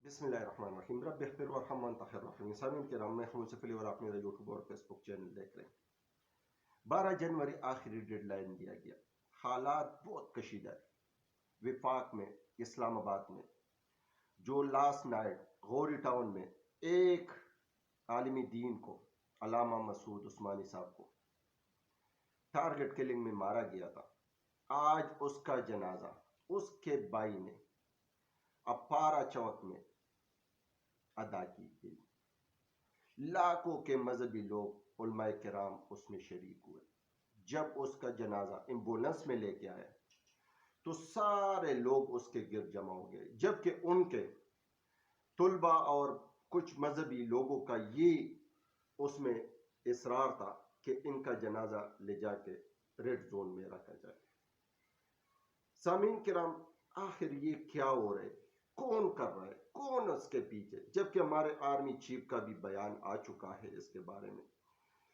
بسم اللہ الرحمن الرحیم رب اغفر وارحم وانت خیر الراحمین۔ سامعین کرام، میں ہوں صفی اور آپ میرا یوٹیوب اور فیس بک چینل دیکھ رہے ہیں۔ 12 جنوری آخری ڈیڈ لائن دیا گیا۔ حالات بہت کشیدہ ہے۔ وفاق میں، اسلام آباد میں، جو لاسٹ نائٹ غوری ٹاؤن میں ایک عالمی دین کو، علامہ مسعود عثمانی صاحب کو ٹارگٹ کلنگ میں مارا گیا تھا، آج اس کا جنازہ اس کے بھائی نے اپارا چوک میں ادا کی گئی۔ لاکھوں کے مذہبی لوگ، علماء کرام اس میں شریک ہوئے۔ جب اس کا جنازہ ایمبولینس میں لے کے آیا تو سارے لوگ اس کے گرد جمع ہو گئے، جبکہ ان کے طلباء اور کچھ مذہبی لوگوں کا یہ اس میں اصرار تھا کہ ان کا جنازہ لے جا کے ریڈ زون میں رکھا جائے۔ سامعین کرام، آخر یہ کیا ہو رہا ہے؟ کون کر رہا ہے؟ کون اس کے پیچھے؟ جبکہ ہمارے آرمی چیف کا بھی بیان آ چکا ہے اس کے بارے میں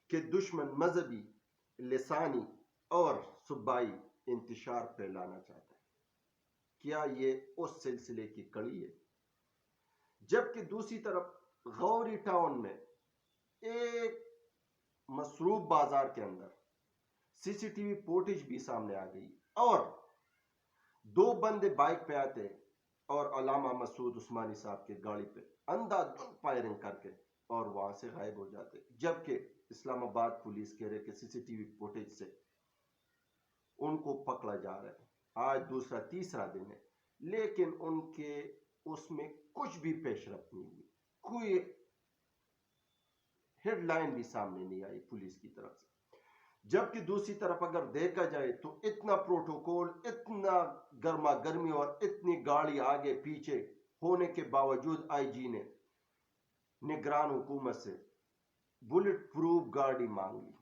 کہ دشمن مذہبی، لسانی اور صوبائی انتشار پھیلانا چاہتا ہے۔ کیا یہ اس سلسلے کی کڑی ہے؟ جبکہ دوسری طرف غوری ٹاؤن میں ایک مصروف بازار کے اندر سی سی ٹی وی فوٹیج بھی سامنے آ گئی اور 2 بندے بائک پہ آتے اور علامہ مسعود عثمانی صاحب کی گاڑی پہ اندھا دھند فائرنگ کر کے اور وہاں سے غائب ہو جاتے، جبکہ اسلام آباد پولیس کہہ رہے کہ سی سی ٹی وی فوٹیج سے ان کو پکڑا جا رہا ہے۔ آج دوسرا تیسرا دن ہے، لیکن ان کے اس میں کچھ بھی پیش رفت نہیں ہوئی، کوئی ہیڈ لائن بھی سامنے نہیں آئی پولیس کی طرف سے۔ جبکہ دوسری طرف اگر دیکھا جائے تو اتنا پروٹوکول، اتنا گرما گرمی اور اتنی گاڑی آگے پیچھے ہونے کے باوجود آئی جی نے نگران حکومت سے بلٹ پروف گاڑی مانگ لی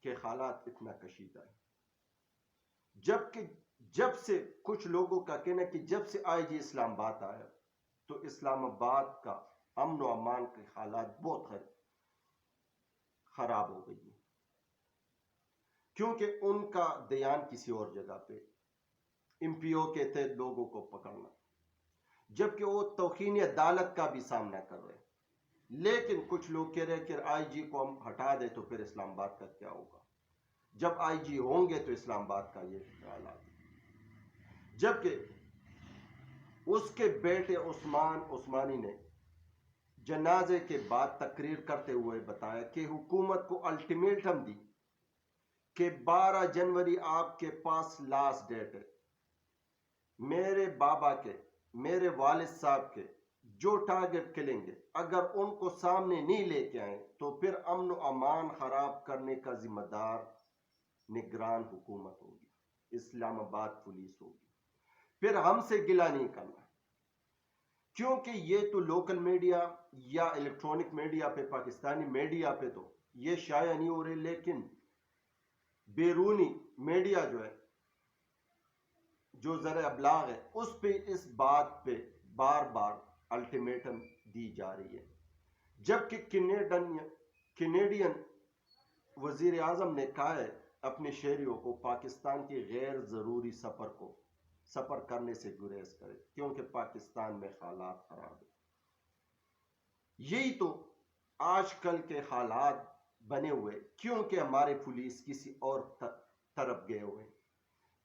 کہ حالات اتنا کشیدہ ہے۔ جبکہ جب سے کچھ لوگوں کا کہنا ہے کہ جب سے آئی جی اسلام آباد آیا تو اسلام آباد کا امن و امان کے حالات بہت خراب ہو گئی ہیں، کیونکہ ان کا دھیان کسی اور جگہ پہ، ایم پی او کے تحت لوگوں کو پکڑنا، جبکہ وہ توہین عدالت کا بھی سامنا کر رہے ہیں۔ لیکن کچھ لوگ کہہ رہے کہ آئی جی کو ہم ہٹا دیں تو پھر اسلام آباد کا کیا ہوگا؟ جب آئی جی ہوں گے تو اسلام آباد کا یہ حالات۔ جبکہ اس کے بیٹے عثمان عثمانی نے جنازے کے بعد تقریر کرتے ہوئے بتایا کہ حکومت کو الٹیمیٹم دی کہ 12 جنوری آپ کے پاس لاسٹ ڈیٹ ہے، میرے بابا کے، میرے والد صاحب کے جو ٹارگٹ کلیں گے، اگر ان کو سامنے نہیں لے کے آئیں تو پھر امن و امان خراب کرنے کا ذمہ دار نگران حکومت ہوگی، اسلام آباد پولیس ہوگی۔ پھر ہم سے گلہ نہیں کرنا، کیونکہ یہ تو لوکل میڈیا یا الیکٹرونک میڈیا پہ، پاکستانی میڈیا پہ تو یہ شائع نہیں ہو رہے، لیکن بیرونی میڈیا جو ہے، جو ذرائع ابلاغ ہے، اس پہ اس بات پہ بار بار الٹیمیٹم دی جا رہی ہے۔ جبکہ کینیڈین وزیر اعظم نے کہا ہے اپنے شہریوں کو پاکستان کے غیر ضروری سفر کرنے سے گریز کرے، کیونکہ پاکستان میں حالات خراب ہیں۔ یہی تو آج کل کے حالات بنے ہوئے، کیونکہ ہمارے پولیس کسی اور طرف گئے ہوئے،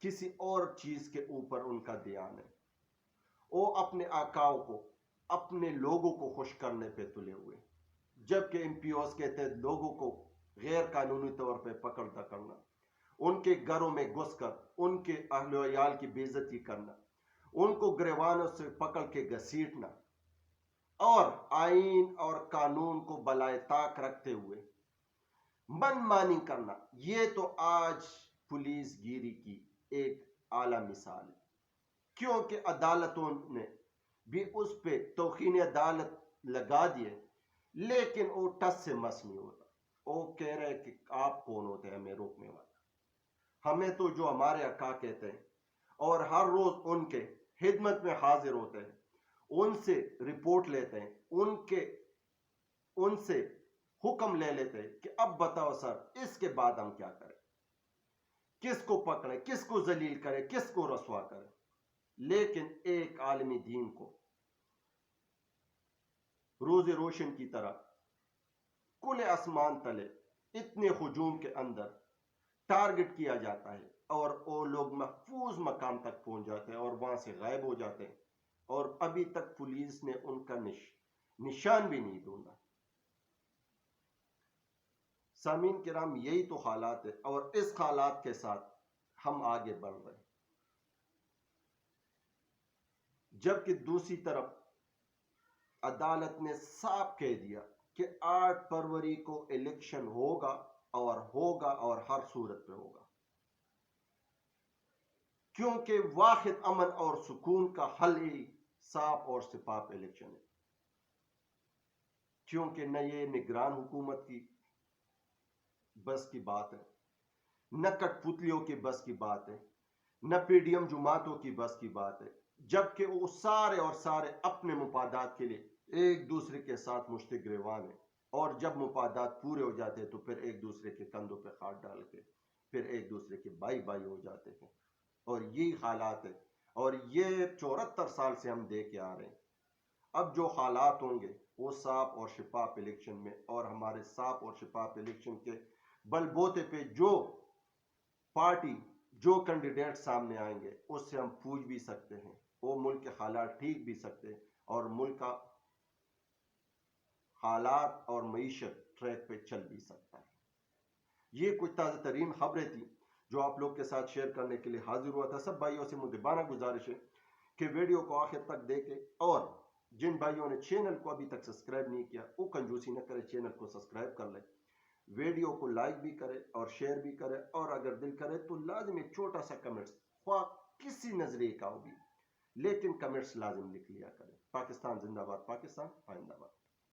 کسی اور چیز کے اوپر ان کا دھیان ہے۔ وہ اپنے آقاؤں کو، اپنے لوگوں کو خوش کرنے پہ تلے ہوئے، جبکہ ایم پی اوز کے تحت لوگوں کو غیر قانونی طور پہ پکڑ دکڑنا، ان کے گھروں میں گھس کر ان کے اہل و عیال کی بے عزتی کرنا، ان کو گریوانوں سے پکڑ کے گھسیٹنا اور آئین اور قانون کو بالائے طاق رکھتے ہوئے من مانی کرنا، یہ تو آج پولیس گیری کی ایک اعلیٰ مثال ہے۔ کیونکہ عدالتوں نے بھی اس پہ توہین عدالت لگا دیے، لیکن وہ ٹس سے مس نہیں ہوتا۔ وہ کہہ رہے کہ آپ کون ہوتے ہیں ہمیں روکنے والا؟ ہمیں تو جو ہمارے آقا کہتے ہیں اور ہر روز ان کے خدمت میں حاضر ہوتے ہیں، ان سے رپورٹ لیتے ہیں، ان سے حکم لے لیتے ہیں کہ اب بتاؤ سر، اس کے بعد ہم کیا کریں، کس کو پکڑیں، کس کو ذلیل کریں، کس کو رسوا کریں۔ لیکن ایک عالمی دین کو روز روشن کی طرح کل آسمان تلے اتنے ہجوم کے اندر ٹارگٹ کیا جاتا ہے اور وہ لوگ محفوظ مقام تک پہنچ جاتے ہیں اور وہاں سے غائب ہو جاتے ہیں اور ابھی تک پولیس نے ان کا نشان بھی نہیں ڈھونڈا۔ سامعین کرام، یہی تو حالات ہے اور اس حالات کے ساتھ ہم آگے بڑھ رہے ہیں، جبکہ دوسری طرف عدالت نے صاف کہہ دیا کہ 8 فروری کو الیکشن ہوگا اور ہر صورت پہ ہوگا، کیونکہ واحد امن اور سکون کا حل ہی صاف اور شفاف الیکشن ہے، کیونکہ نہ یہ نگران حکومت کی بس کی بات ہے، نہ کٹ پتلیوں کی بس کی بات ہے، نہ پی ڈی ایم جماعتوں کی بس کی بات ہے، جبکہ وہ سارے اپنے مفادات کے لیے ایک دوسرے کے ساتھ مشترک گریوان ہیں، اور جب مفادات پورے ہو جاتے ہیں تو پھر ایک دوسرے کے کندھوں پہ ہاتھ ڈال کے پھر ایک دوسرے کے بائی ہو جاتے ہیں، اور یہی حالات ہے اور یہ 74 سال سے ہم دیکھ کے آ رہے ہیں۔ اب جو حالات ہوں گے وہ صاف اور شفاف الیکشن میں، اور ہمارے صاف اور شفاف الیکشن کے بل بوتے پہ جو پارٹی جو کینڈیڈیٹ سامنے آئیں گے اس سے ہم پوچھ بھی سکتے ہیں، وہ ملک کے حالات ٹھیک بھی سکتے ہیں اور ملک کا حالات اور معیشت ٹریک پہ چل بھی سکتا ہے۔ یہ کچھ تازہ ترین خبریں تھیں جو آپ لوگ کے ساتھ شیئر کرنے کے لیے حاضر ہوا تھا۔ سب بھائیوں سے مدبانہ گزارش ہے کہ ویڈیو کو آخر تک دیکھیں، اور جن بھائیوں نے چینل کو ابھی تک سبسکرائب نہیں کیا وہ کنجوسی نہ کرے، چینل کو سبسکرائب کر لیں، ویڈیو کو لائک بھی کرے اور شیئر بھی کرے، اور اگر دل کرے تو لازم ایک چھوٹا سا کمنٹس، خواہ کسی نظریے کا ہو بھی، لیکن کمنٹس لازم لکھ لیا کرے۔ پاکستان زندہ باد، پاکستان آئندہ باد۔